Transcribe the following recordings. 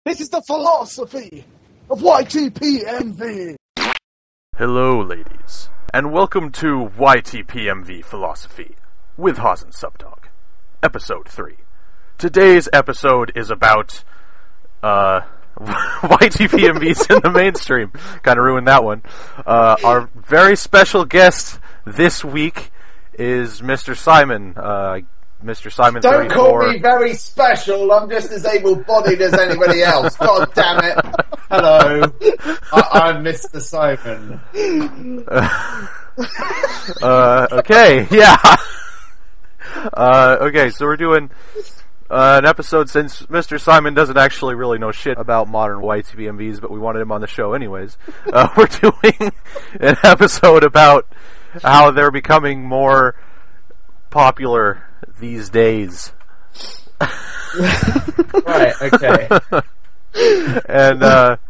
This is the philosophy of YTPMV. Hello, ladies, and welcome to YTPMV Philosophy with HoZ and SupDawg, Episode 3. Today's episode is about, YTPMVs in the mainstream. Kinda ruined that one. Our very special guest this week is Mr. Simon, MrSimon34. Don't call me very special, I'm just as able-bodied as anybody else. God damn it. Hello, I'm Mr. Simon. Okay, yeah. Okay, so we're doing an episode since Mr. Simon doesn't actually really know shit about modern YTPMVs, but we wanted him on the show anyways. We're doing an episode about how they're becoming more popular these days. Right, okay. And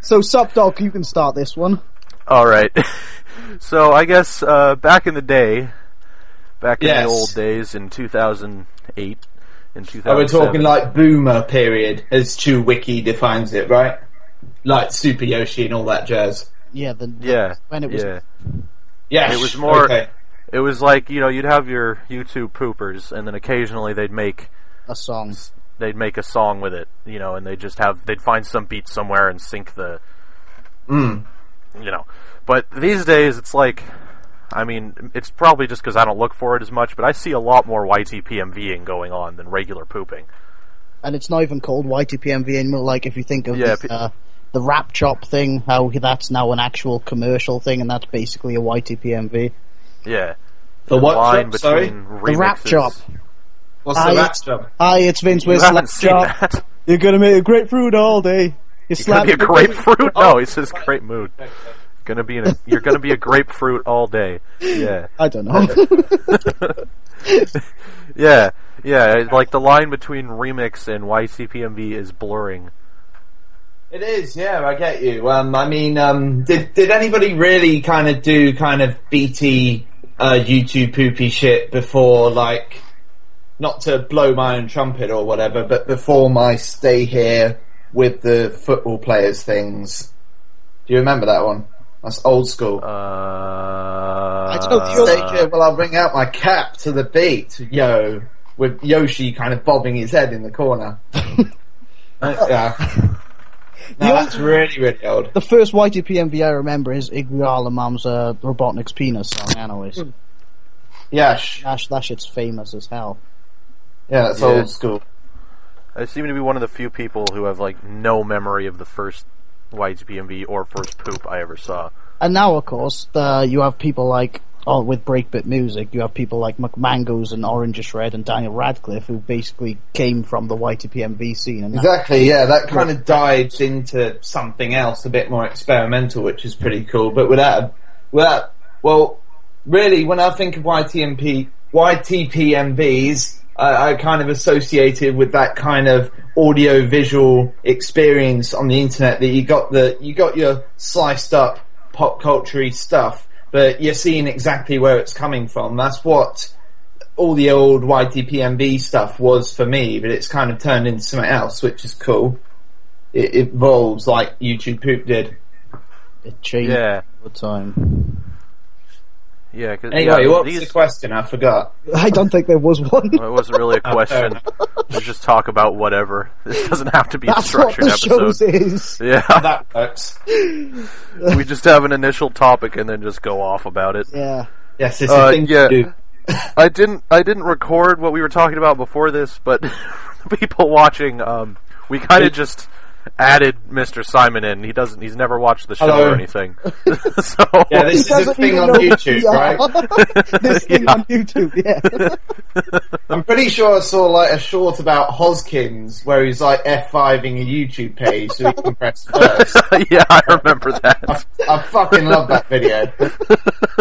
So, SupDawg, you can start this one. alright. So I guess back in the day, back in Yes. the old days in 2008, in 2007. Oh, we're talking like boomer period, as ChewWiki defines it, right? Like Super Yoshi and all that jazz. Yeah, Yeah, when it was. yeah. Yes, It was more. okay. It was like, you know, you'd have your YouTube poopers, and then occasionally they'd make A song. a song with it, you know, and they'd find some beat somewhere and sync the, you know. But these days, it's like, I mean, it's probably just because I don't look for it as much, but I see a lot more YTPMVing going on than regular pooping. And it's not even called YTPMV anymore. Like, if you think of Yeah, the rap chop thing, how that's now an actual commercial thing, and that's basically a YTPMV. Yeah. The what line chop, sorry? between The rap remixes. chop. What's the rap job? Hi, it's Vince You with haven't Slap seen Chop. that? You're gonna make a grapefruit all day. You're gonna be a grapefruit? No, he says great mood. You're gonna be a grapefruit all day. Yeah. I don't know. Yeah, like the line between remix and YTPMV is blurring. It is, yeah, I get you. I mean, did anybody really kind of do kind of BT YouTube poopy shit before, like, not to blow my own trumpet or whatever, but before my stay here with the football players things? Do you remember that one? That's old school. I don't know if you Stay here while I bring out my cap to the beat, yo, with Yoshi kind of bobbing his head in the corner. Yeah. No, that's really, really old. The first YTPMV I remember is Iggy Mom's Robotnik's Penis song, anyways. Yash. That shit's famous as hell. Yeah, that's Yeah. old school. I seem to be one of the few people who have like no memory of the first YTPMV or first poop I ever saw. And now, of course, you have people like, with breakbeat music, you have people like McMangoes and Orange Shred and Daniel Radcliffe, who basically came from the YTPMV scene. And Exactly, yeah, that kind of dives into something else, a bit more experimental, which is pretty cool. But without, well, really, when I think of YTPMVs, I kind of associated with that kind of audio-visual experience on the internet that you got your sliced up pop culture-y stuff, but you're seeing exactly where it's coming from. That's what all the old YTPMV stuff was for me, but it's kind of turned into something else, which is cool. It evolves like YouTube Poop did. it changed Yeah. all the time. Yeah, cause, Anyway, yeah, what was the question? I forgot. I don't think there was one. It wasn't really a question. We'll just talk about whatever. This doesn't have to be a That's what structured the episode. show is. Yeah, That works. we just have an initial topic and then just go off about it. Yeah. Yes, it's a thing yeah. to do. I didn't record what we were talking about before this, but the people watching, we kind of just added Mr. Simon in. He's never watched the show Hello. or anything. So Yeah, this is a Doesn't thing even on know who YouTube, we are. right? This thing Yeah. on YouTube, yeah. I'm pretty sure I saw like a short about Hozkins where he's like F5ing a YouTube page so he can press first. yeah, I remember that. I fucking love that video.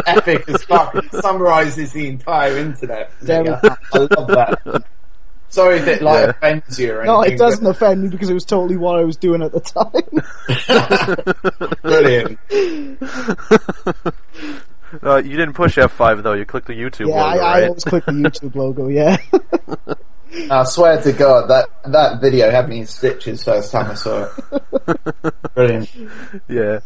Epic as fuck. It summarises the entire internet. There we I go. love that. Sorry if it like offends you or anything. No, it doesn't offend me because it was totally what I was doing at the time. Brilliant. You didn't push F5 though. You clicked the YouTube Yeah, logo, I right? always click the YouTube logo, yeah. I swear to God, that video had me in stitches first time I saw it. Brilliant. Yeah.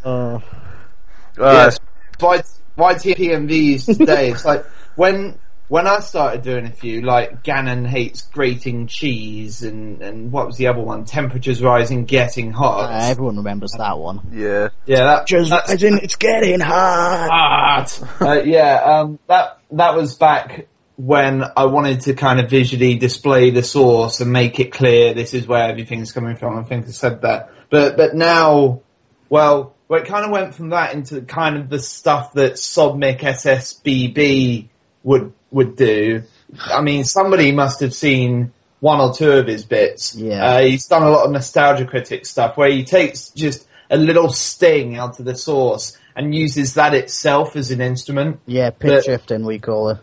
Yes, YTPMVs today. It's like when I started doing a few, like Gannon hates grating cheese, and what was the other one? Temperatures rising, getting hot. Everyone remembers that one. Yeah. Yeah, as in, it's getting hot. That was back when I wanted to kind of visually display the source and make it clear this is where everything's coming from. I think I said that. But now, well, it kind of went from that into kind of the stuff that Sobmic SSBB would do. I mean, somebody must have seen one or two of his bits. Yeah. He's done a lot of Nostalgia Critic stuff where he takes just a little sting out of the source and uses that itself as an instrument. Yeah, pitch shifting, we call it.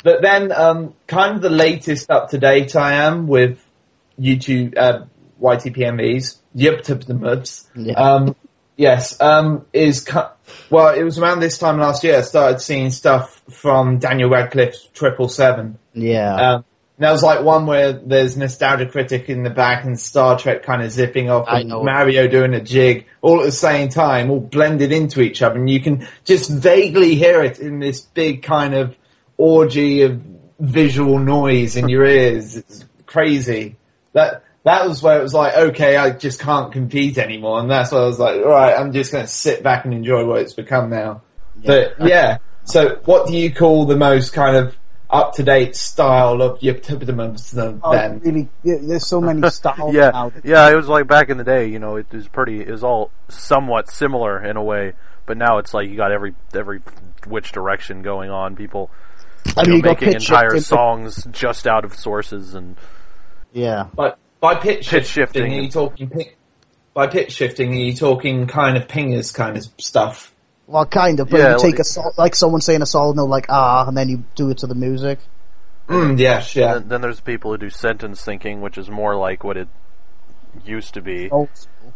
But then, kind of the latest up to date I am with YouTube, YTPMVs, YTPMVs. Yeah. Yes, well, it was around this time last year I started seeing stuff from Daniel Radcliffe's 777. Yeah. There was like one where there's Nostalgia Critic in the back and Star Trek kind of zipping off and Mario doing a jig all at the same time, all blended into each other, and you can just vaguely hear it in this big kind of orgy of visual noise in your ears. It's crazy. That was where it was like, okay, I just can't compete anymore, and that's why I was like, alright, I'm just going to sit back and enjoy what it's become now. Yeah. But yeah, so what do you call the most kind of up-to-date style of YTPMVs then? Really, there's so many styles now. Yeah, it was like back in the day, it was all somewhat similar in a way, but now it's like you got every which direction going on. People making entire songs just out of sources and... Yeah. But by pitch shifting, are you talking by pitch shifting, are you talking kind of pingers kind of stuff? Well, kind of, but you take like someone saying a solid note like and then you do it to the music. Yes, yeah. Then there's people who do sentence syncing, which is more like what it used to be.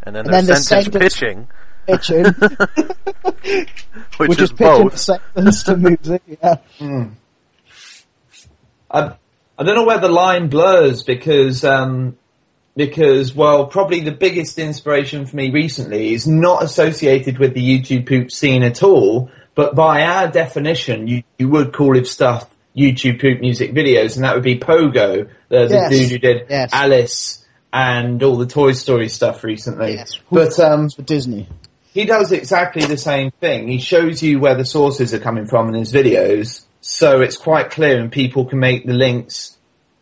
And then there's sentence pitching. Which is pitching both. The sentence to music, yeah. I don't know where the line blurs because, well, probably the biggest inspiration for me recently is not associated with the YouTube poop scene at all, but by our definition, you would call his stuff YouTube poop music videos, and that would be Pogo, the dude who did Alice and all the Toy Story stuff recently. Yes. But for Disney. He does exactly the same thing. He shows you where the sources are coming from in his videos, so it's quite clear and people can make the links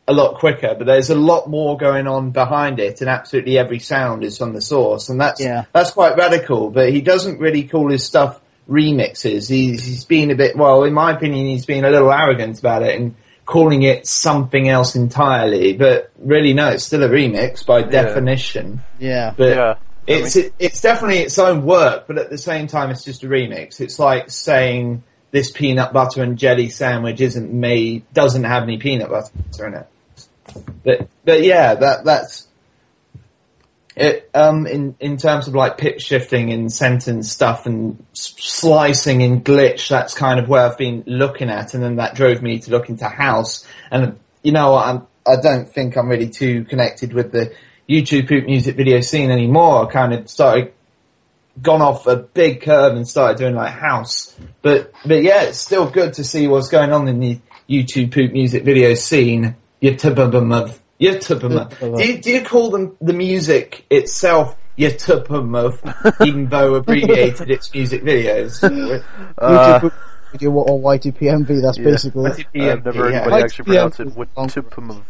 a lot quicker, but there's a lot more going on behind it, and absolutely every sound is from the source, and that's quite radical, but he doesn't really call his stuff remixes. He's been a bit, well, in my opinion, he's been a little arrogant about it and calling it something else entirely, but really no, it's still a remix by definition. Yeah. But it's definitely its own work, but at the same time it's just a remix. It's like saying this peanut butter and jelly sandwich doesn't have any peanut butter in it. But yeah, that's it. In terms of like pitch shifting and sentence stuff and slicing and glitch, that's kind of where I've been looking at, and then that drove me to look into house. And I don't think I'm really too connected with the YouTube poop music video scene anymore. I kind of gone off a big curve and started doing like house. But yeah, it's still good to see what's going on in the YouTube poop music video scene. YTPMV. Do you call them the music itself YTPMV, even though abbreviated its music videos? YouTube or YTPMV, that's basically I've never heard anybody actually pronounce it YTPMV.